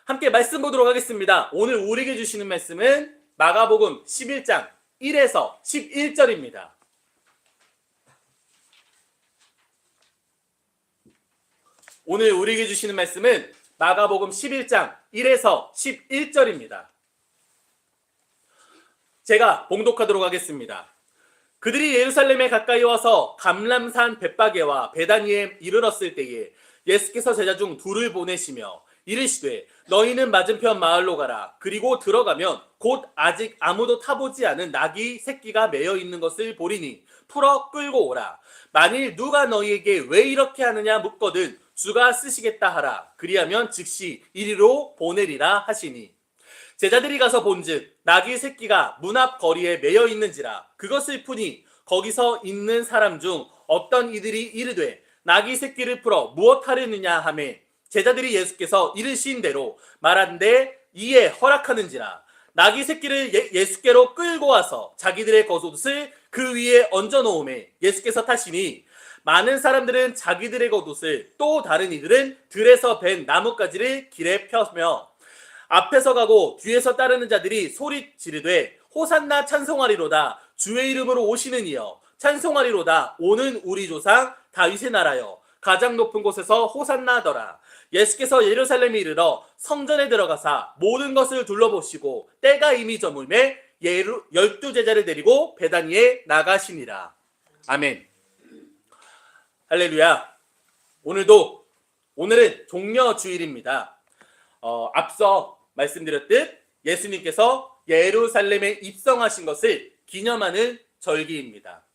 함께 말씀 보도록 하겠습니다. 오늘 우리에게 주시는 말씀은 마가복음 11장 1에서 11절입니다. 오늘 우리에게 주시는 말씀은 마가복음 11장 1에서 11절입니다. 제가 봉독하도록 하겠습니다. 그들이 예루살렘에 가까이 와서 감람산 벳바게와 베다니에 이르렀을 때에 예수께서 제자 중 둘을 보내시며 이르시되 너희는 맞은편 마을로 가라. 그리고 들어가면 곧 아직 아무도 타보지 않은 나귀 새끼가 매여 있는 것을 보리니 풀어 끌고 오라. 만일 누가 너희에게 왜 이렇게 하느냐 묻거든 주가 쓰시겠다 하라. 그리하면 즉시 이리로 보내리라 하시니 제자들이 가서 본즉 나귀 새끼가 문 앞 거리에 매여 있는지라. 그것을 푸니 거기서 있는 사람 중 어떤 이들이 이르되 나귀 새끼를 풀어 무엇 하려느냐 하매 제자들이 예수께서 이르신 대로 말한데 이에 허락하는지라. 나귀 새끼를 예수께로 끌고 와서 자기들의 겉옷을 그 위에 얹어 놓으매 예수께서 타시니 많은 사람들은 자기들의 겉옷을 또 다른 이들은 들에서 벤 나뭇가지를 길에 펴며 앞에서 가고 뒤에서 따르는 자들이 소리 지르되 호산나 찬송하리로다. 주의 이름으로 오시는 이여 찬송하리로다. 오는 우리 조상 다윗의 나라여 가장 높은 곳에서 호산나더라. 예수께서 예루살렘에 이르러 성전에 들어가사 모든 것을 둘러보시고 때가 이미 저물매 12제자를 데리고 베다니에 나가시니라. 아멘. 할렐루야. 오늘은 종려주일입니다. 앞서 말씀드렸듯 예수님께서 예루살렘에 입성하신 것을 기념하는 절기입니다.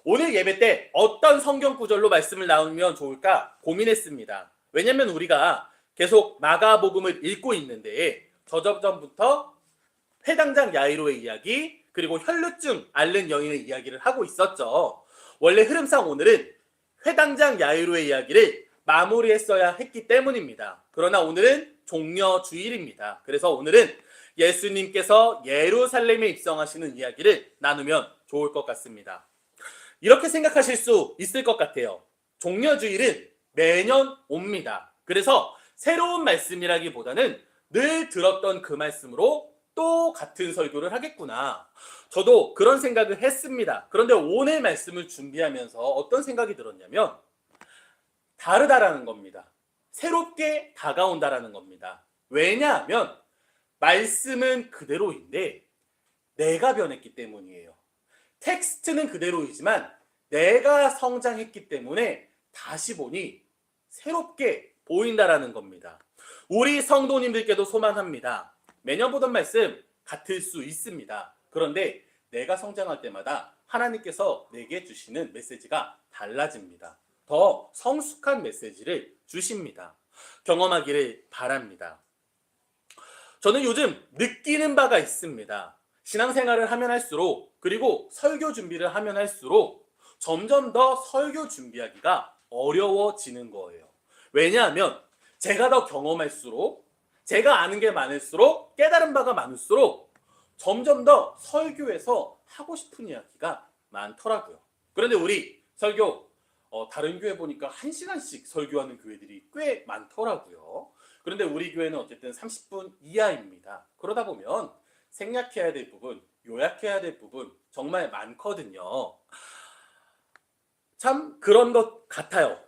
오늘 예배 때 어떤 성경 구절로 말씀을 나누면 좋을까 고민했습니다. 왜냐하면 우리가 계속 마가복음을 읽고 있는데 저전부터 회당장 야이로의 이야기 그리고 혈루증 앓는 여인의 이야기를 하고 있었죠. 원래 흐름상 오늘은 회당장 야이로의 이야기를 마무리했어야 했기 때문입니다. 그러나 오늘은 종려주일입니다. 그래서 오늘은 예수님께서 예루살렘에 입성하시는 이야기를 나누면 좋을 것 같습니다. 이렇게 생각하실 수 있을 것 같아요. 종려주일은 매년 옵니다. 그래서 새로운 말씀이라기보다는 늘 들었던 그 말씀으로 또 같은 설교를 하겠구나. 저도 그런 생각을 했습니다. 그런데 오늘 말씀을 준비하면서 어떤 생각이 들었냐면 다르다라는 겁니다. 새롭게 다가온다라는 겁니다. 왜냐하면 말씀은 그대로인데 내가 변했기 때문이에요. 텍스트는 그대로이지만 내가 성장했기 때문에 다시 보니 새롭게 보인다라는 겁니다. 우리 성도님들께도 소망합니다. 매년 보던 말씀 같을 수 있습니다. 그런데 내가 성장할 때마다 하나님께서 내게 주시는 메시지가 달라집니다. 더 성숙한 메시지를 주십니다. 경험하기를 바랍니다. 저는 요즘 느끼는 바가 있습니다. 신앙생활을 하면 할수록 그리고 설교 준비를 하면 할수록 점점 더 설교 준비하기가 어려워지는 거예요. 왜냐하면 제가 더 경험할수록 제가 아는 게 많을수록 깨달은 바가 많을수록 점점 더 설교에서 하고 싶은 이야기가 많더라고요. 그런데 우리 설교 다른 교회 보니까 1시간씩 설교하는 교회들이 꽤 많더라고요. 그런데 우리 교회는 어쨌든 30분 이하입니다. 그러다 보면 생략해야 될 부분, 요약해야 될 부분 정말 많거든요. 참 그런 것 같아요.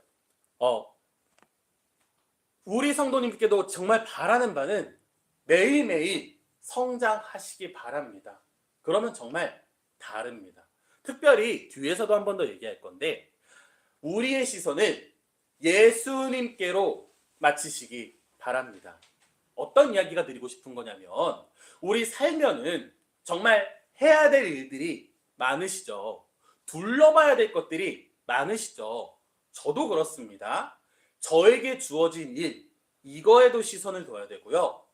우리 성도님께도 정말 바라는 바는 매일매일 성장하시기 바랍니다. 그러면 정말 다릅니다. 특별히 뒤에서도 한 번 더 얘기할 건데 우리의 시선을 예수님께로 맞추시기 바랍니다. 어떤 이야기가 드리고 싶은 거냐면 우리 살면은 정말 해야 될 일들이 많으시죠. 둘러봐야 될 것들이 많으시죠. 저도 그렇습니다. 저에게 주어진 일, 이거에도 시선을 둬야 되고요.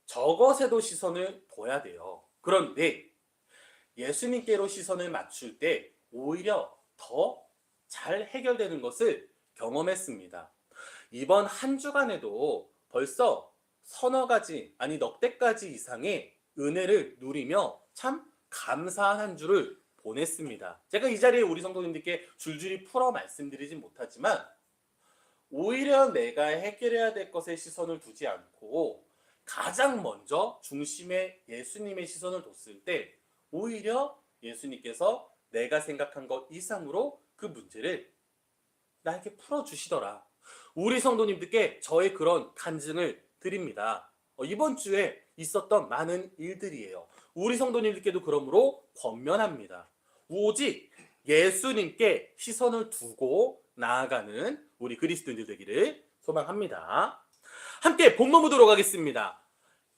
저것에도 시선을 둬야 돼요. 그런데 예수님께로 시선을 맞출 때 오히려 더 잘 해결되는 것을 경험했습니다. 이번 한 주간에도 벌써 서너 가지, 아니 넉 대까지 이상의 은혜를 누리며 참 감사한 한 주를 보냈습니다. 제가 이 자리에 우리 성도님들께 줄줄이 풀어 말씀드리진 못하지만 오히려 내가 해결해야 될 것에 시선을 두지 않고 가장 먼저 중심에 예수님의 시선을 뒀을 때 오히려 예수님께서 내가 생각한 것 이상으로 그 문제를 나에게 풀어주시더라. 우리 성도님들께 저의 그런 간증을 드립니다. 이번 주에 있었던 많은 일들이에요. 우리 성도님들께도 그러므로 권면합니다. 오직 예수님께 시선을 두고 나아가는 우리 그리스도인들 되기를 소망합니다. 함께 본문 보도록 하겠습니다.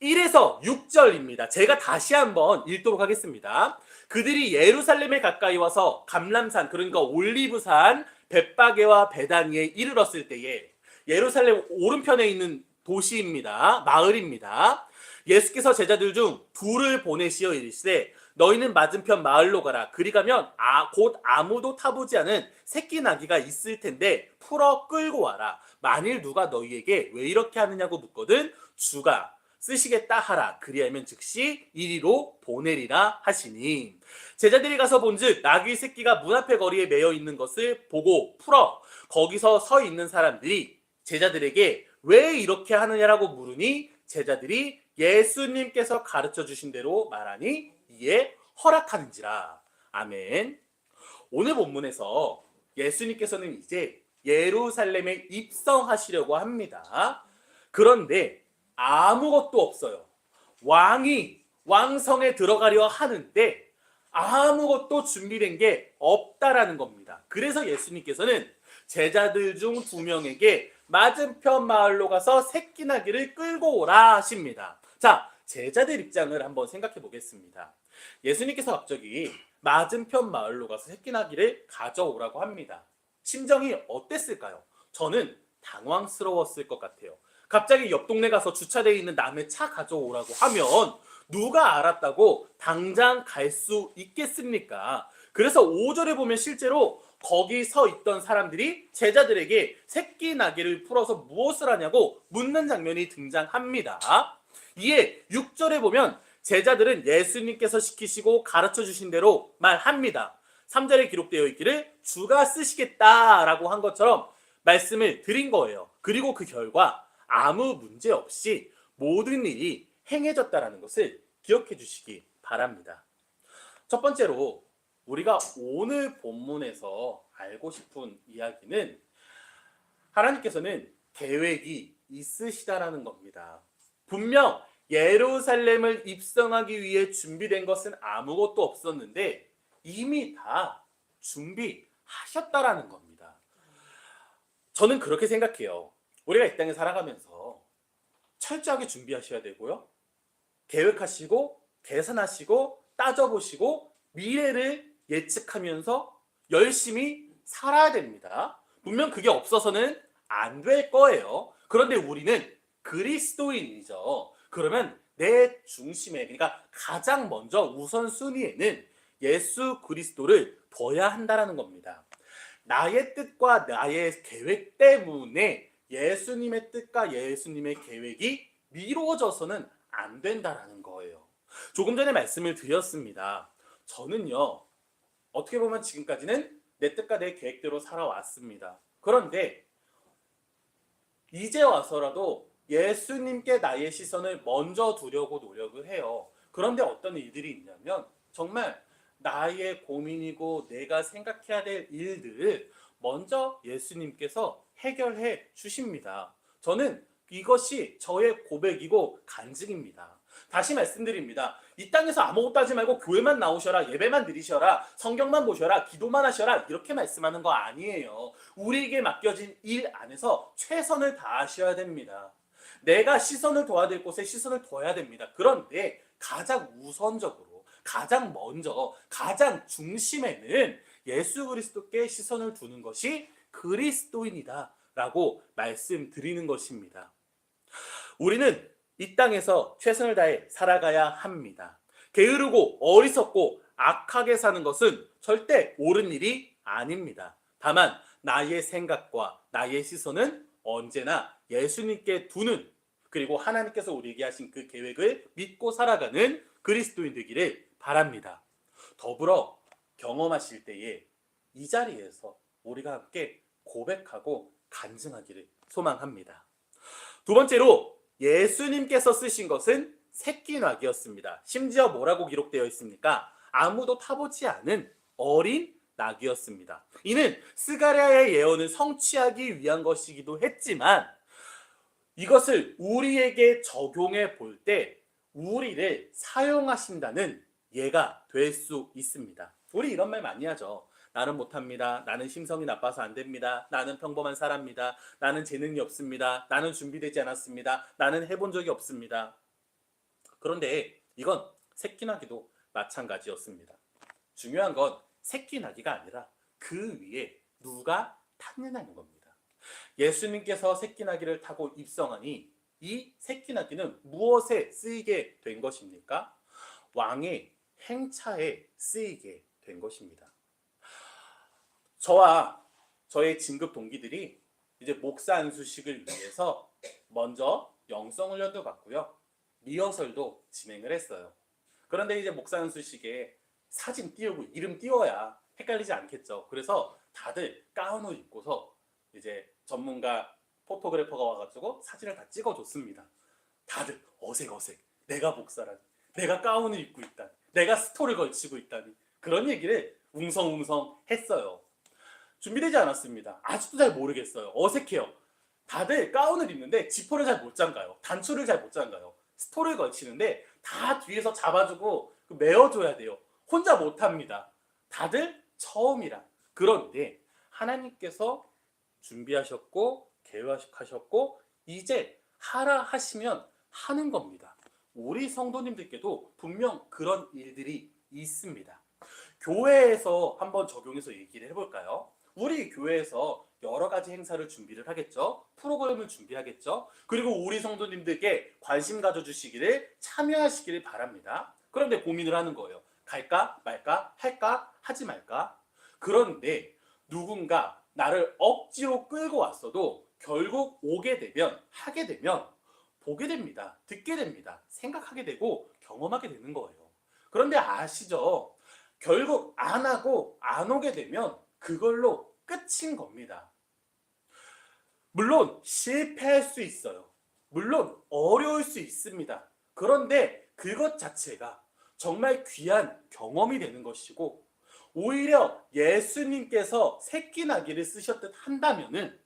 1에서 6절입니다. 제가 다시 한번 읽도록 하겠습니다. 그들이 예루살렘에 가까이 와서 감람산, 그러니까 올리브산 벳바게와 베다니에 이르렀을 때에, 예루살렘 오른편에 있는 도시입니다. 마을입니다. 예수께서 제자들 중 둘을 보내시어 이르시되 너희는 맞은편 마을로 가라. 그리 가면 곧 아무도 타보지 않은 새끼 나귀가 있을 텐데 풀어 끌고 와라. 만일 누가 너희에게 왜 이렇게 하느냐고 묻거든 주가 쓰시겠다 하라. 그리하면 즉시 이리로 보내리라 하시니, 제자들이 가서 본즉 나귀 새끼가 문 앞에 거리에 매여 있는 것을 보고 풀어 거기서 서 있는 사람들이 제자들에게 왜 이렇게 하느냐라고 물으니 제자들이 예수님께서 가르쳐 주신 대로 말하니 이에 허락하는지라. 아멘. 오늘 본문에서 예수님께서는 이제 예루살렘에 입성하시려고 합니다. 그런데 아무것도 없어요. 왕성에 들어가려 하는데 아무것도 준비된 게 없다라는 겁니다. 그래서 예수님께서는 제자들 중 2명에게 맞은편 마을로 가서 새끼 나귀를 끌고 오라 하십니다. 자, 제자들 입장을 한번 생각해 보겠습니다. 예수님께서 갑자기 맞은편 마을로 가서 새끼 나귀를 가져오라고 합니다. 심정이 어땠을까요? 저는 당황스러웠을 것 같아요. 갑자기 옆 동네 가서 주차되어 있는 남의 차 가져오라고 하면 누가 알았다고 당장 갈 수 있겠습니까? 그래서 5절에 보면 실제로 거기 서 있던 사람들이 제자들에게 새끼 나귀를 풀어서 무엇을 하냐고 묻는 장면이 등장합니다. 이에 6절에 보면 제자들은 예수님께서 시키시고 가르쳐 주신 대로 말합니다. 3절에 기록되어 있기를 주가 쓰시겠다라고 한 것처럼 말씀을 드린 거예요. 그리고 그 결과 아무 문제 없이 모든 일이 행해졌다라는 것을 기억해 주시기 바랍니다. 첫 번째로 우리가 오늘 본문에서 알고 싶은 이야기는 하나님께서는 계획이 있으시다라는 겁니다. 분명 예루살렘을 입성하기 위해 준비된 것은 아무것도 없었는데 이미 다 준비하셨다라는 겁니다. 저는 그렇게 생각해요. 우리가 이 땅에 살아가면서 철저하게 준비하셔야 되고요. 계획하시고 계산하시고 따져보시고 미래를 예측하면서 열심히 살아야 됩니다. 분명 그게 없어서는 안 될 거예요. 그런데 우리는 그리스도인이죠. 그러면 내 중심에, 그러니까 가장 먼저 우선순위에는 예수 그리스도를 둬야 한다는 겁니다. 나의 뜻과 나의 계획 때문에 예수님의 뜻과 예수님의 계획이 미루어져서는 안 된다라는 거예요. 조금 전에 말씀을 드렸습니다. 저는요, 어떻게 보면 지금까지는 내 뜻과 내 계획대로 살아왔습니다. 그런데 이제 와서라도 예수님께 나의 시선을 먼저 두려고 노력을 해요. 그런데 어떤 일들이 있냐면 정말 나의 고민이고 내가 생각해야 될 일들을 먼저 예수님께서 해결해 주십니다. 저는 이것이 저의 고백이고 간증입니다. 다시 말씀드립니다. 이 땅에서 아무것도 하지 말고 교회만 나오셔라, 예배만 드리셔라, 성경만 보셔라, 기도만 하셔라 이렇게 말씀하는 거 아니에요. 우리에게 맡겨진 일 안에서 최선을 다하셔야 됩니다. 내가 시선을 둬야 될 곳에 시선을 둬야 됩니다. 그런데 가장 우선적으로, 가장 먼저, 가장 중심에는 예수 그리스도께 시선을 두는 것이 그리스도인이다 라고 말씀드리는 것입니다. 우리는 이 땅에서 최선을 다해 살아가야 합니다. 게으르고 어리석고 악하게 사는 것은 절대 옳은 일이 아닙니다. 다만 나의 생각과 나의 시선은 언제나 예수님께 두는, 그리고 하나님께서 우리에게 하신 그 계획을 믿고 살아가는 그리스도인 되기를 바랍니다. 더불어 경험하실 때에 이 자리에서 우리가 함께 고백하고 간증하기를 소망합니다. 두 번째로 예수님께서 쓰신 것은 새끼나귀였습니다. 심지어 뭐라고 기록되어 있습니까? 아무도 타보지 않은 어린 낙이었습니다. 이는 스가랴의 예언을 성취하기 위한 것이기도 했지만 이것을 우리에게 적용해 볼 때 우리를 사용하신다는 예가 될 수 있습니다. 우리 이런 말 많이 하죠. 나는 못합니다. 나는 심성이 나빠서 안 됩니다. 나는 평범한 사람입니다. 나는 재능이 없습니다. 나는 준비되지 않았습니다. 나는 해본 적이 없습니다. 그런데 이건 새끼나기도 마찬가지였습니다. 중요한 건 새끼나기가 아니라 그 위에 누가 탔느냐는 겁니다. 예수님께서 새끼나기를 타고 입성하니 이 새끼나기는 무엇에 쓰이게 된 것입니까? 왕의 행차에 쓰이게 된 것입니다. 저와 저의 진급 동기들이 이제 목사 안수식을 위해서 먼저 영성훈련도 받고요. 리허설도 진행을 했어요. 그런데 이제 목사 안수식에 사진 띄우고 이름 띄워야 헷갈리지 않겠죠. 그래서 다들 가운을 입고서 이제 전문가 포토그래퍼가 와가지고 사진을 다 찍어줬습니다. 다들 어색어색. 내가 목사라니. 내가 가운을 입고 있다니. 내가 스토를 걸치고 있다니. 그런 얘기를 웅성웅성 했어요. 준비되지 않았습니다. 아직도 잘 모르겠어요. 어색해요. 다들 가운을 입는데 지퍼를 잘 못 잠가요. 단추를 잘 못 잠가요. 스토를 걸치는데 다 뒤에서 잡아주고 메어줘야 돼요. 혼자 못합니다. 다들 처음이라. 그런데 하나님께서 준비하셨고 계획하셨고 이제 하라 하시면 하는 겁니다. 우리 성도님들께도 분명 그런 일들이 있습니다. 교회에서 한번 적용해서 얘기를 해볼까요? 우리 교회에서 여러 가지 행사를 준비를 하겠죠. 프로그램을 준비하겠죠. 그리고 우리 성도님들께 관심 가져주시기를 참여하시기를 바랍니다. 그런데 고민을 하는 거예요. 갈까 말까 할까 하지 말까. 그런데 누군가 나를 억지로 끌고 왔어도 결국 오게 되면 하게 되면 보게 됩니다. 듣게 됩니다. 생각하게 되고 경험하게 되는 거예요. 그런데 아시죠? 결국 안 하고 안 오게 되면 그걸로 끝인 겁니다. 물론 실패할 수 있어요. 물론 어려울 수 있습니다. 그런데 그것 자체가 정말 귀한 경험이 되는 것이고 오히려 예수님께서 새끼나귀를 쓰셨듯 한다면은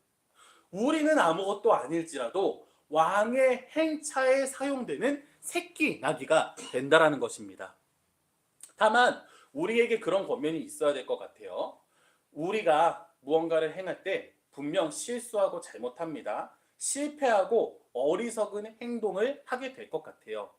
우리는 아무것도 아닐지라도 왕의 행차에 사용되는 새끼나귀가 된다라는 것입니다. 다만 우리에게 그런 권면이 있어야 될 것 같아요. 우리가 무언가를 행할 때 분명 실수하고 잘못합니다. 실패하고 어리석은 행동을 하게 될 것 같아요.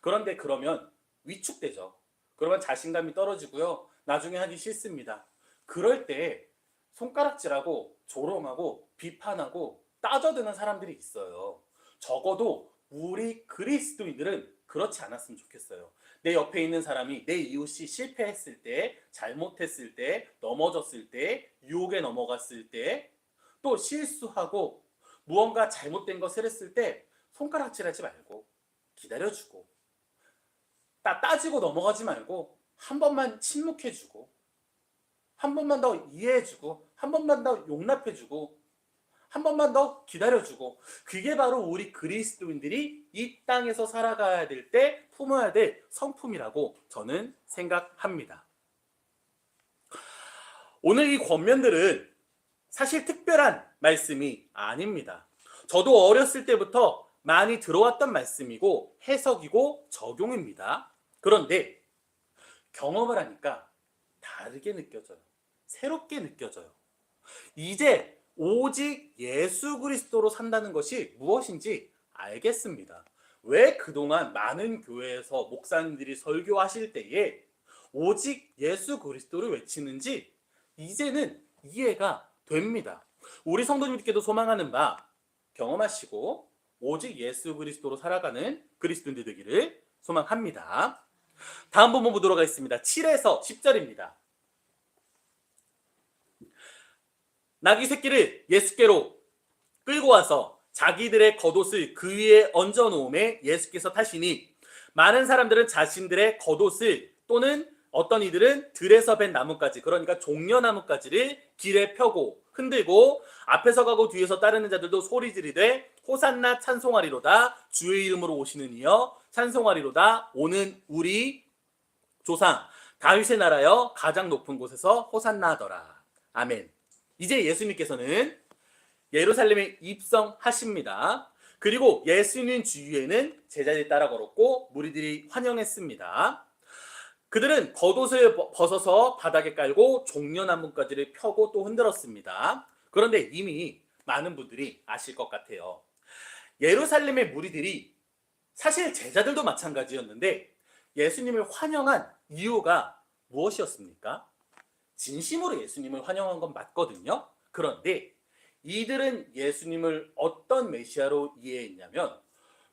그런데 그러면 위축되죠. 그러면 자신감이 떨어지고요. 나중에 하기 싫습니다. 그럴 때 손가락질하고 조롱하고 비판하고 따져드는 사람들이 있어요. 적어도 우리 그리스도인들은 그렇지 않았으면 좋겠어요. 내 옆에 있는 사람이 내 이웃이 실패했을 때, 잘못했을 때, 넘어졌을 때, 유혹에 넘어갔을 때, 또 실수하고 무언가 잘못된 것을 했을 때 손가락질하지 말고 기다려주고 따지고 넘어가지 말고 한 번만 침묵해주고 한 번만 더 이해해주고 한 번만 더 용납해주고 한 번만 더 기다려주고 그게 바로 우리 그리스도인들이 이 땅에서 살아가야 될 때 품어야 될 성품이라고 저는 생각합니다. 오늘 이 권면들은 사실 특별한 말씀이 아닙니다. 저도 어렸을 때부터 많이 들어왔던 말씀이고 해석이고 적용입니다. 그런데 경험을 하니까 다르게 느껴져요. 새롭게 느껴져요. 이제 오직 예수 그리스도로 산다는 것이 무엇인지 알겠습니다. 왜 그동안 많은 교회에서 목사님들이 설교하실 때에 오직 예수 그리스도를 외치는지 이제는 이해가 됩니다. 우리 성도님들께도 소망하는 바 경험하시고 오직 예수 그리스도로 살아가는 그리스도인들 되기를 소망합니다. 다음 본문 보도록 하겠습니다. 7에서 10절입니다. 나귀 새끼를 예수께로 끌고 와서 자기들의 겉옷을 그 위에 얹어 놓음에 예수께서 타시니 많은 사람들은 자신들의 겉옷을 또는 어떤 이들은 들에서 벤 나뭇가지, 그러니까 종려나뭇가지를 길에 펴고 흔들고 앞에서 가고 뒤에서 따르는 자들도 소리 지르되 호산나 찬송하리로다. 주의 이름으로 오시는 이여 찬송하리로다. 오는 우리 조상 다윗의 나라여 가장 높은 곳에서 호산나 하더라. 아멘. 이제 예수님께서는 예루살렘에 입성하십니다. 그리고 예수님 주위에는 제자들이 따라 걸었고 무리들이 환영했습니다. 그들은 겉옷을 벗어서 바닥에 깔고 종려나뭇가지를 펴고 또 흔들었습니다. 그런데 이미 많은 분들이 아실 것 같아요. 예루살렘의 무리들이 사실 제자들도 마찬가지였는데 예수님을 환영한 이유가 무엇이었습니까? 진심으로 예수님을 환영한 건 맞거든요. 그런데 이들은 예수님을 어떤 메시아로 이해했냐면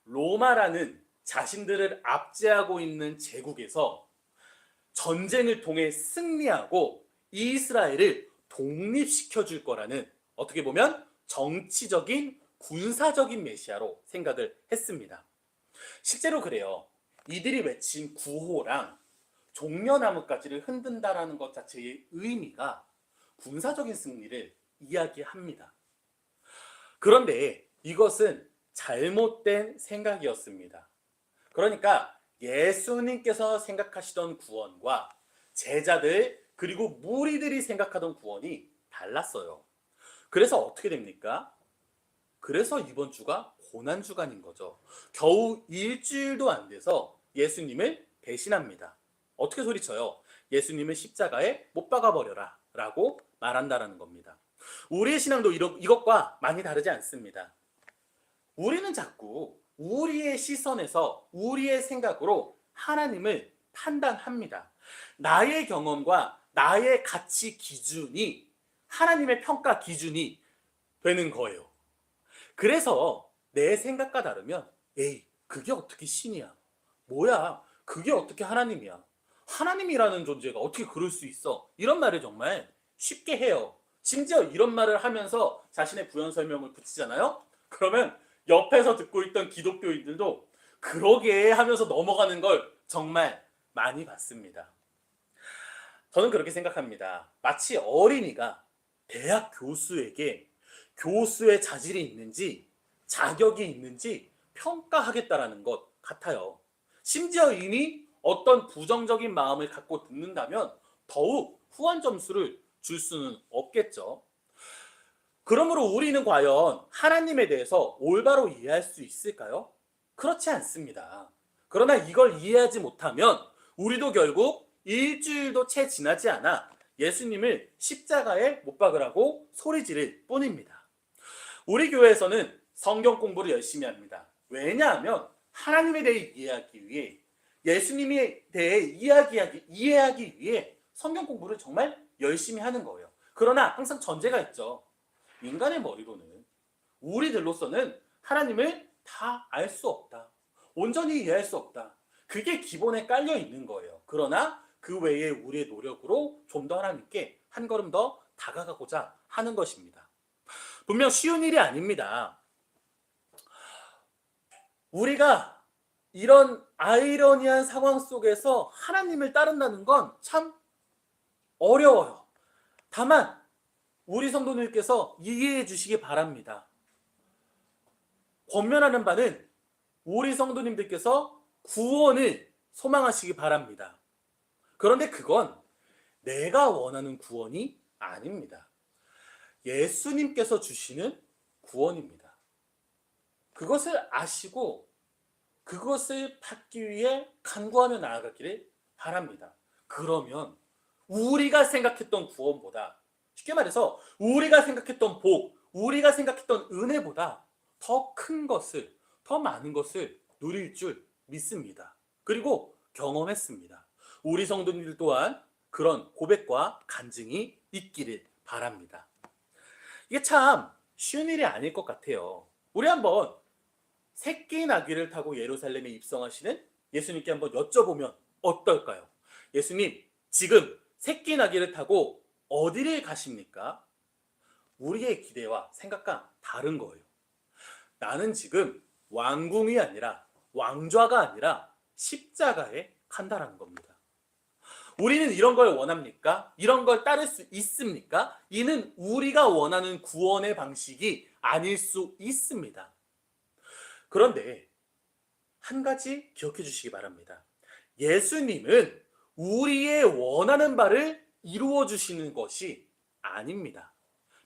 로마라는 자신들을 압제하고 있는 제국에서 전쟁을 통해 승리하고 이스라엘을 독립시켜 줄 거라는, 어떻게 보면 정치적인 군사적인 메시아로 생각을 했습니다. 실제로 그래요. 이들이 외친 구호랑 종려나뭇가지를 흔든다라는 것 자체의 의미가 군사적인 승리를 이야기합니다. 그런데 이것은 잘못된 생각이었습니다. 그러니까 예수님께서 생각하시던 구원과 제자들 그리고 무리들이 생각하던 구원이 달랐어요. 그래서 어떻게 됩니까? 그래서 이번 주가 고난주간인 거죠. 겨우 일주일도 안 돼서 예수님을 배신합니다. 어떻게 소리쳐요? 예수님을 십자가에 못 박아버려라 라고 말한다라는 겁니다. 우리의 신앙도 이것과 많이 다르지 않습니다. 우리는 자꾸 우리의 시선에서 우리의 생각으로 하나님을 판단합니다. 나의 경험과 나의 가치 기준이 하나님의 평가 기준이 되는 거예요. 그래서 내 생각과 다르면 에이, 그게 어떻게 신이야? 뭐야? 그게 어떻게 하나님이야? 하나님이라는 존재가 어떻게 그럴 수 있어? 이런 말을 정말 쉽게 해요. 심지어 이런 말을 하면서 자신의 부연 설명을 붙이잖아요. 그러면 옆에서 듣고 있던 기독교인들도 그러게 하면서 넘어가는 걸 정말 많이 봤습니다. 저는 그렇게 생각합니다. 마치 어린이가 대학 교수에게 교수의 자질이 있는지 자격이 있는지 평가하겠다라는 것 같아요. 심지어 이미 어떤 부정적인 마음을 갖고 듣는다면 더욱 후한 점수를 줄 수는 없겠죠. 그러므로 우리는 과연 하나님에 대해서 올바로 이해할 수 있을까요? 그렇지 않습니다. 그러나 이걸 이해하지 못하면 우리도 결국 일주일도 채 지나지 않아 예수님을 십자가에 못 박으라고 소리 지를 뿐입니다. 우리 교회에서는 성경 공부를 열심히 합니다. 왜냐하면 하나님에 대해 이해하기 위해, 예수님에 대해 이해하기 위해 성경 공부를 정말 열심히 하는 거예요. 그러나 항상 전제가 있죠. 인간의 머리로는, 우리들로서는 하나님을 다 알 수 없다. 온전히 이해할 수 없다. 그게 기본에 깔려 있는 거예요. 그러나 그 외에 우리의 노력으로 좀 더 하나님께 한 걸음 더 다가가고자 하는 것입니다. 분명 쉬운 일이 아닙니다. 우리가 이런 아이러니한 상황 속에서 하나님을 따른다는 건 참 어려워요. 다만 우리 성도님께서 이해해 주시기 바랍니다. 권면하는 바는 우리 성도님들께서 구원을 소망하시기 바랍니다. 그런데 그건 내가 원하는 구원이 아닙니다. 예수님께서 주시는 구원입니다. 그것을 아시고 그것을 받기 위해 간구하며 나아가기를 바랍니다. 그러면 우리가 생각했던 구원보다, 쉽게 말해서 우리가 생각했던 복, 우리가 생각했던 은혜보다 더 큰 것을, 더 많은 것을 누릴 줄 믿습니다. 그리고 경험했습니다. 우리 성도님들 또한 그런 고백과 간증이 있기를 바랍니다. 이게 참 쉬운 일이 아닐 것 같아요. 우리 한번 새끼 나귀를 타고 예루살렘에 입성하시는 예수님께 한번 여쭤보면 어떨까요? 예수님, 지금 새끼 나귀를 타고 어디를 가십니까? 우리의 기대와 생각과 다른 거예요. 나는 지금 왕궁이 아니라, 왕좌가 아니라 십자가에 간다라는 겁니다. 우리는 이런 걸 원합니까? 이런 걸 따를 수 있습니까? 이는 우리가 원하는 구원의 방식이 아닐 수 있습니다. 그런데 한 가지 기억해 주시기 바랍니다. 예수님은 우리의 원하는 바를 이루어 주시는 것이 아닙니다.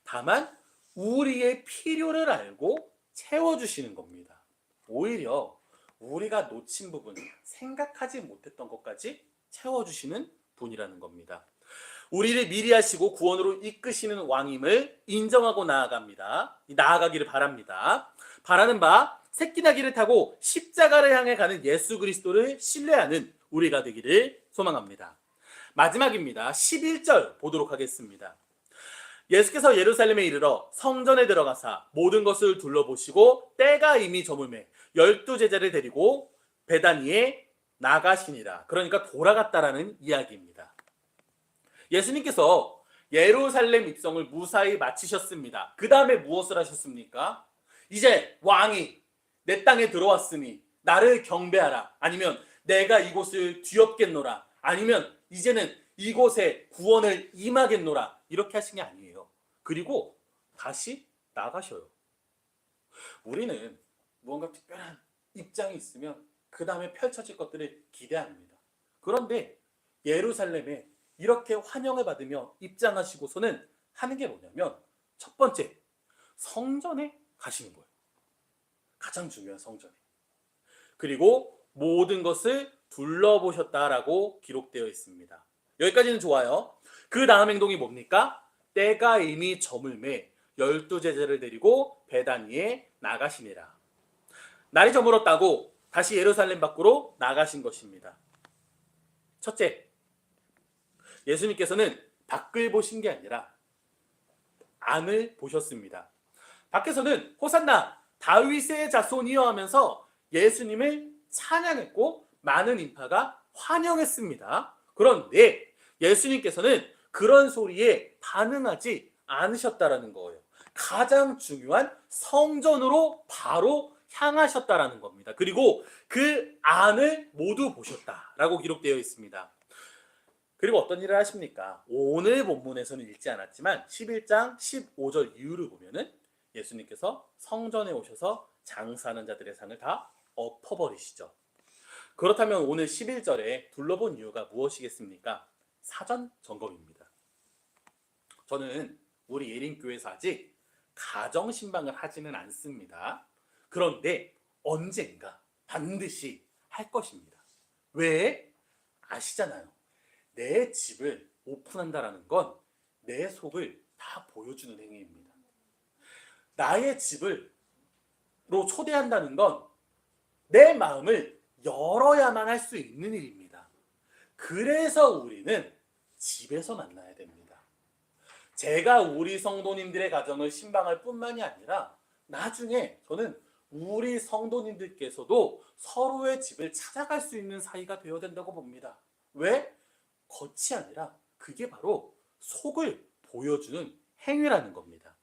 다만 우리의 필요를 알고 채워주시는 겁니다. 오히려 우리가 놓친 부분, 생각하지 못했던 것까지 채워주시는 분이라는 겁니다. 우리를 미리 하시고 구원으로 이끄시는 왕임을 인정하고 나아가기를 바랍니다. 바라는 바 새끼나귀를 타고 십자가를 향해 가는 예수 그리스도를 신뢰하는 우리가 되기를 소망합니다. 마지막입니다. 11절 보도록 하겠습니다. 예수께서 예루살렘에 이르러 성전에 들어가사 모든 것을 둘러보시고 때가 이미 저물매 12제자를 데리고 베다니에 나가시니라. 그러니까 돌아갔다라는 이야기입니다. 예수님께서 예루살렘 입성을 무사히 마치셨습니다. 그 다음에 무엇을 하셨습니까? 이제 왕이 내 땅에 들어왔으니 나를 경배하라. 아니면 내가 이곳을 뒤엎겠노라. 아니면 이제는 이곳에 구원을 임하겠노라. 이렇게 하신 게 아니에요. 그리고 다시 나가셔요. 우리는 무언가 특별한 입장이 있으면 그 다음에 펼쳐질 것들을 기대합니다. 그런데 예루살렘에 이렇게 환영을 받으며 입장하시고서는 하는 게 뭐냐면 첫 번째, 성전에 가시는 거예요. 가장 중요한 성전에. 그리고 모든 것을 둘러보셨다라고 기록되어 있습니다. 여기까지는 좋아요. 그 다음 행동이 뭡니까? 때가 이미 저물매 12제자를 데리고 베다니에 나가시니라. 날이 저물었다고 다시 예루살렘 밖으로 나가신 것입니다. 첫째, 예수님께서는 밖을 보신 게 아니라 안을 보셨습니다. 밖에서는 호산나 다윗의 자손이여 하면서 예수님을 찬양했고 많은 인파가 환영했습니다. 그런데 예수님께서는 그런 소리에 반응하지 않으셨다라는 거예요. 가장 중요한 성전으로 바로 향하셨다라는 겁니다. 그리고 그 안을 모두 보셨다라고 기록되어 있습니다. 그리고 어떤 일을 하십니까? 오늘 본문에서는 읽지 않았지만 11장 15절 이후를 보면은 예수님께서 성전에 오셔서 장사하는 자들의 상을 다 엎어버리시죠. 그렇다면 오늘 11절에 둘러본 이유가 무엇이겠습니까? 사전 점검입니다. 저는 우리 예린교회에서 아직 가정 신방을 하지는 않습니다. 그런데 언젠가 반드시 할 것입니다. 왜? 아시잖아요. 내 집을 오픈한다라는 건 내 속을 다 보여주는 행위입니다. 나의 집으로 초대한다는 건 내 마음을 열어야만 할 수 있는 일입니다. 그래서 우리는 집에서 만나야 됩니다. 제가 우리 성도님들의 가정을 신방할 뿐만이 아니라 나중에 저는 우리 성도님들께서도 서로의 집을 찾아갈 수 있는 사이가 되어야 된다고 봅니다. 왜? 겉이 아니라 그게 바로 속을 보여주는 행위라는 겁니다.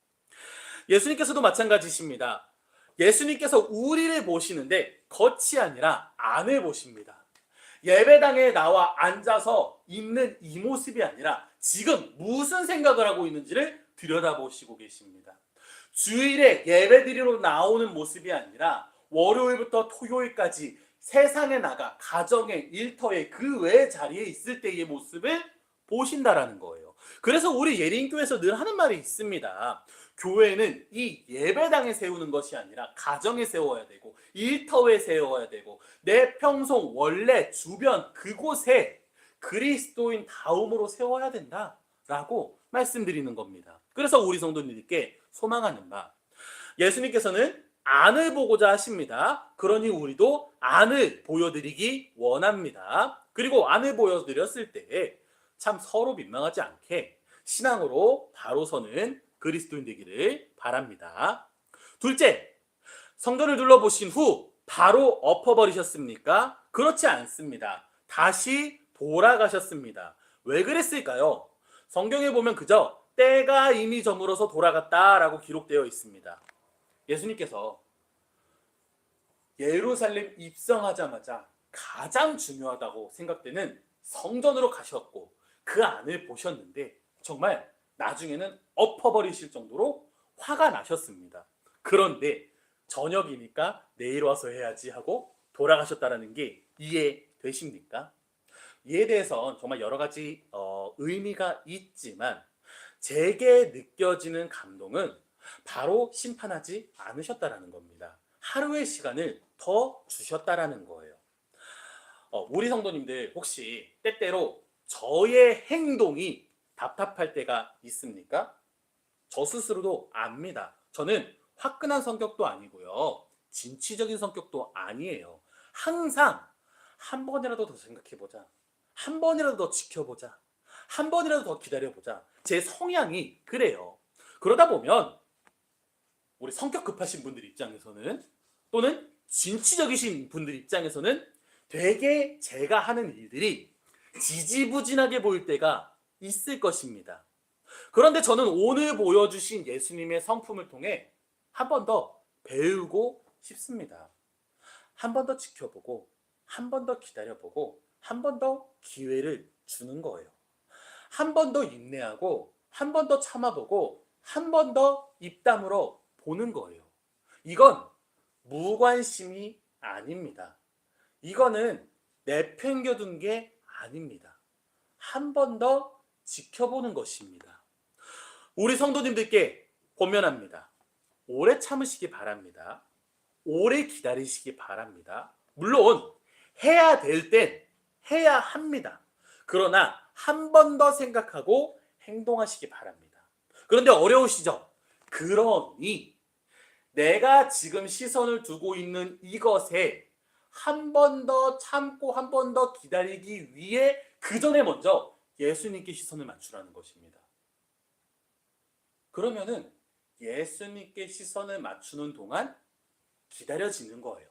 예수님께서도 마찬가지십니다. 예수님께서 우리를 보시는데 겉이 아니라 안을 보십니다. 예배당에 나와 앉아서 있는 이 모습이 아니라 지금 무슨 생각을 하고 있는지를 들여다보시고 계십니다. 주일에 예배드리러 나오는 모습이 아니라 월요일부터 토요일까지 세상에 나가 가정의 일터에 그 외의 자리에 있을 때의 모습을 보신다라는 거예요. 그래서 우리 예린교회에서 늘 하는 말이 있습니다. 교회는 이 예배당에 세우는 것이 아니라 가정에 세워야 되고 일터에 세워야 되고 내 평소 원래 주변 그곳에 그리스도인 다움으로 세워야 된다라고 말씀드리는 겁니다. 그래서 우리 성도님들께 소망하는 바, 예수님께서는 안을 보고자 하십니다. 그러니 우리도 안을 보여드리기 원합니다. 그리고 안을 보여드렸을 때 참 서로 민망하지 않게 신앙으로 바로 서는 그리스도인 되기를 바랍니다. 둘째, 성전을 둘러보신 후 바로 엎어버리셨습니까? 그렇지 않습니다. 다시 돌아가셨습니다. 왜 그랬을까요? 성경에 보면 그저 때가 이미 저물어서 돌아갔다라고 기록되어 있습니다. 예수님께서 예루살렘 입성하자마자 가장 중요하다고 생각되는 성전으로 가셨고 그 안을 보셨는데 정말 나중에는 엎어버리실 정도로 화가 나셨습니다. 그런데 저녁이니까 내일 와서 해야지 하고 돌아가셨다라는 게 이해되십니까? 이에 대해선 정말 여러 가지 의미가 있지만 제게 느껴지는 감동은 바로 심판하지 않으셨다라는 겁니다. 하루의 시간을 더 주셨다라는 거예요. 우리 성도님들 혹시 때때로 저의 행동이 답답할 때가 있습니까? 저 스스로도 압니다. 저는 화끈한 성격도 아니고요. 진취적인 성격도 아니에요. 항상 한 번이라도 더 생각해보자. 한 번이라도 더 지켜보자. 한 번이라도 더 기다려보자. 제 성향이 그래요. 그러다 보면 우리 성격 급하신 분들 입장에서는 또는 진취적이신 분들 입장에서는 되게 제가 하는 일들이 지지부진하게 보일 때가 있을 것입니다. 그런데 저는 오늘 보여주신 예수님의 성품을 통해 한 번 더 배우고 싶습니다. 한 번 더 지켜보고 한 번 더 기다려보고 한 번 더 기회를 주는 거예요. 한 번 더 인내하고 한 번 더 참아보고 한 번 더 입 다물어 보는 거예요. 이건 무관심이 아닙니다. 이거는 내팽겨둔 게 아닙니다. 한 번 더 지켜보는 것입니다. 우리 성도님들께 권면합니다. 오래 참으시기 바랍니다. 오래 기다리시기 바랍니다. 물론 해야 될 땐 해야 합니다. 그러나 한 번 더 생각하고 행동하시기 바랍니다. 그런데 어려우시죠? 그러니 내가 지금 시선을 두고 있는 이것에 한 번 더 참고 한 번 더 기다리기 위해 그 전에 먼저 예수님께 시선을 맞추라는 것입니다. 그러면은 예수님께 시선을 맞추는 동안 기다려지는 거예요.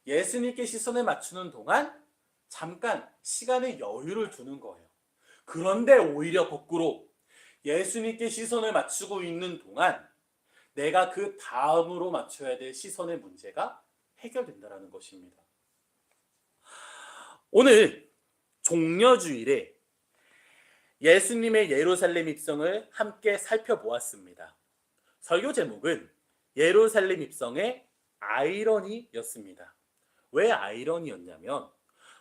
예수님께 시선을 맞추는 동안 잠깐 시간의 여유를 두는 거예요. 그런데 오히려 거꾸로 예수님께 시선을 맞추고 있는 동안 내가 그 다음으로 맞춰야 될 시선의 문제가 해결된다는 것입니다. 오늘 종려주일에 예수님의 예루살렘 입성을 함께 살펴보았습니다. 설교 제목은 예루살렘 입성의 아이러니였습니다. 왜 아이러니였냐면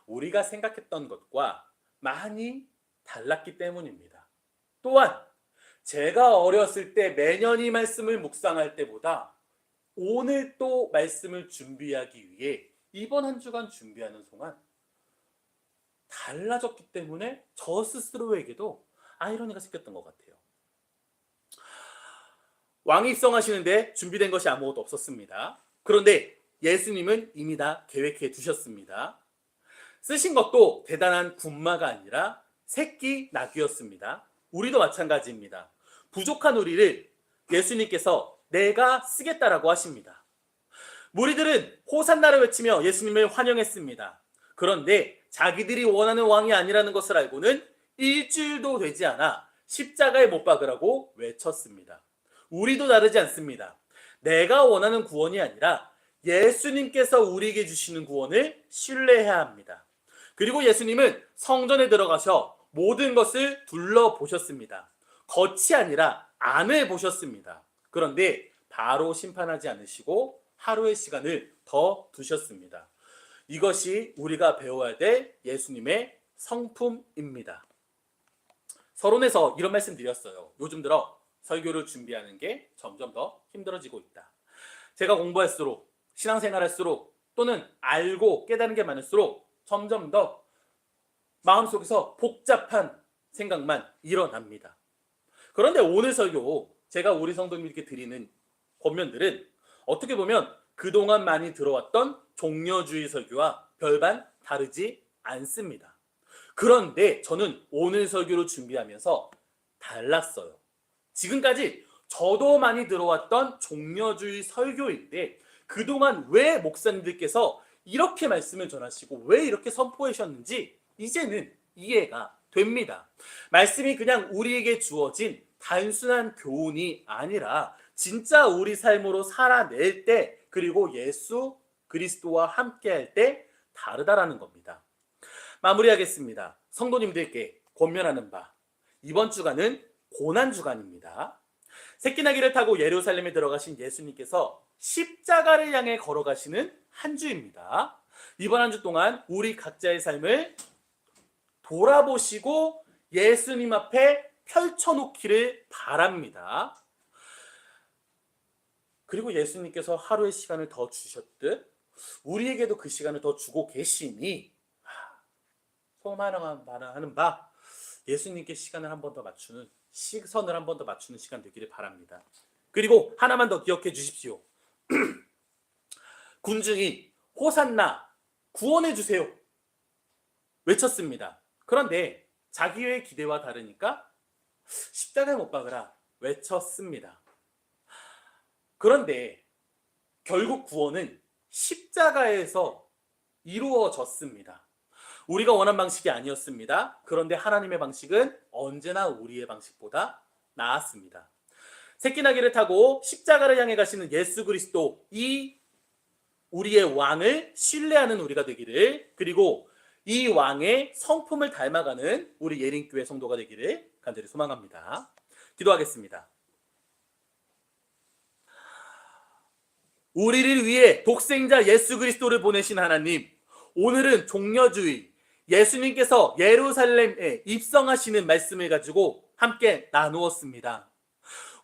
우리가 생각했던 것과 많이 달랐기 때문입니다. 또한 제가 어렸을 때 매년 이 말씀을 묵상할 때보다 오늘 또 말씀을 준비하기 위해 이번 한 주간 준비하는 동안 달라졌기 때문에 저 스스로에게도 아이러니가 생겼던 것 같아요. 왕이 입성하시는데 준비된 것이 아무것도 없었습니다. 그런데 예수님은 이미 다 계획해 두셨습니다. 쓰신 것도 대단한 군마가 아니라 새끼 나귀였습니다. 우리도 마찬가지입니다. 부족한 우리를 예수님께서 내가 쓰겠다라고 하십니다. 무리들은 호산나를 외치며 예수님을 환영했습니다. 그런데 자기들이 원하는 왕이 아니라는 것을 알고는 일주일도 되지 않아 십자가에 못 박으라고 외쳤습니다. 우리도 다르지 않습니다. 내가 원하는 구원이 아니라 예수님께서 우리에게 주시는 구원을 신뢰해야 합니다. 그리고 예수님은 성전에 들어가셔 모든 것을 둘러보셨습니다. 겉이 아니라 안을 보셨습니다. 그런데 바로 심판하지 않으시고 하루의 시간을 더 두셨습니다. 이것이 우리가 배워야 될 예수님의 성품입니다. 서론에서 이런 말씀 드렸어요. 요즘 들어 설교를 준비하는 게 점점 더 힘들어지고 있다. 제가 공부할수록 신앙생활할수록 또는 알고 깨달은 게 많을수록 점점 더 마음속에서 복잡한 생각만 일어납니다. 그런데 오늘 설교 제가 우리 성도님들께 드리는 권면들은 어떻게 보면 그동안 많이 들어왔던 종려주의 설교와 별반 다르지 않습니다. 그런데 저는 오늘 설교를 준비하면서 달랐어요. 지금까지 저도 많이 들어왔던 종려주의 설교인데 그동안 왜 목사님들께서 이렇게 말씀을 전하시고 왜 이렇게 선포하셨는지 이제는 이해가 됩니다. 말씀이 그냥 우리에게 주어진 단순한 교훈이 아니라 진짜 우리 삶으로 살아낼 때 그리고 예수 그리스도와 함께할 때 다르다라는 겁니다. 마무리하겠습니다. 성도님들께 권면하는 바, 이번 주간은 고난주간입니다. 새끼나귀를 타고 예루살렘에 들어가신 예수님께서 십자가를 향해 걸어가시는 한 주입니다. 이번 한 주 동안 우리 각자의 삶을 돌아보시고 예수님 앞에 펼쳐놓기를 바랍니다. 그리고 예수님께서 하루의 시간을 더 주셨듯 우리에게도 그 시간을 더 주고 계시니 소망하는 바 예수님께 시간을 한 번 더 맞추는, 시선을 한 번 더 맞추는 시간 되기를 바랍니다. 그리고 하나만 더 기억해 주십시오. 군중이 호산나 구원해 주세요 외쳤습니다. 그런데 자기의 기대와 다르니까 십자가에 못 박으라 외쳤습니다. 그런데 결국 구원은 십자가에서 이루어졌습니다. 우리가 원한 방식이 아니었습니다. 그런데 하나님의 방식은 언제나 우리의 방식보다 나았습니다. 새끼나귀를 타고 십자가를 향해 가시는 예수 그리스도, 이 우리의 왕을 신뢰하는 우리가 되기를, 그리고 이 왕의 성품을 닮아가는 우리 예린교회 성도가 되기를 간절히 소망합니다. 기도하겠습니다. 우리를 위해 독생자 예수 그리스도를 보내신 하나님, 오늘은 종려주의 예수님께서 예루살렘에 입성하시는 말씀을 가지고 함께 나누었습니다.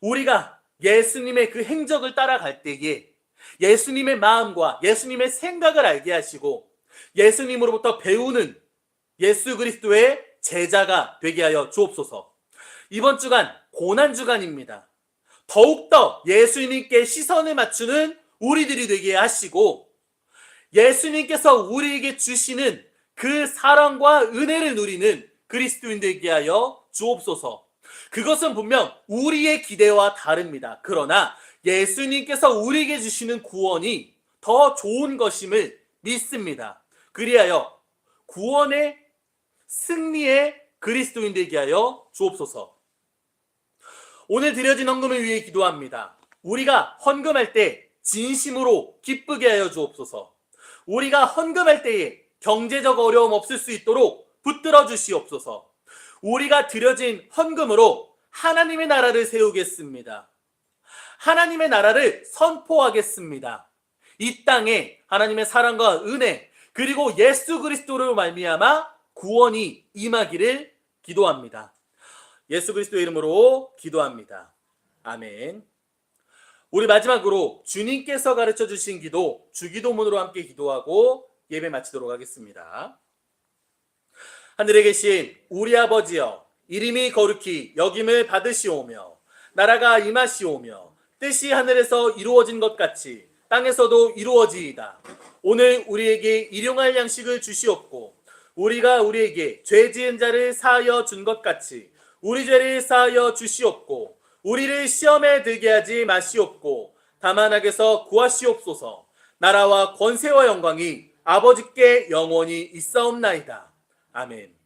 우리가 예수님의 그 행적을 따라갈 때에 예수님의 마음과 예수님의 생각을 알게 하시고 예수님으로부터 배우는 예수 그리스도의 제자가 되게 하여 주옵소서. 이번 주간 고난주간입니다. 더욱더 예수님께 시선을 맞추는 우리들이 되게 하시고 예수님께서 우리에게 주시는 그 사랑과 은혜를 누리는 그리스도인 되게 하여 주옵소서. 그것은 분명 우리의 기대와 다릅니다. 그러나 예수님께서 우리에게 주시는 구원이 더 좋은 것임을 믿습니다. 그리하여 구원의 승리의 그리스도인 되게 하여 주옵소서. 오늘 드려진 헌금을 위해 기도합니다. 우리가 헌금할 때 진심으로 기쁘게 하여 주옵소서. 우리가 헌금할 때에 경제적 어려움 없을 수 있도록 붙들어 주시옵소서. 우리가 드려진 헌금으로 하나님의 나라를 세우겠습니다. 하나님의 나라를 선포하겠습니다. 이 땅에 하나님의 사랑과 은혜, 그리고 예수 그리스도로 말미암아 구원이 임하기를 기도합니다. 예수 그리스도의 이름으로 기도합니다. 아멘. 우리 마지막으로 주님께서 가르쳐 주신 기도, 주기도문으로 함께 기도하고 예배 마치도록 하겠습니다. 하늘에 계신 우리 아버지여, 이름이 거룩히 여김을 받으시오며 나라가 임하시오며 뜻이 하늘에서 이루어진 것 같이 땅에서도 이루어지이다. 오늘 우리에게 일용할 양식을 주시옵고 우리가 우리에게 죄 지은 자를 사하여 준 것 같이 우리 죄를 사하여 주시옵고 우리를 시험에 들게 하지 마시옵고 다만 악에서 구하시옵소서. 나라와 권세와 영광이 아버지께 영원히 있사옵나이다. 아멘.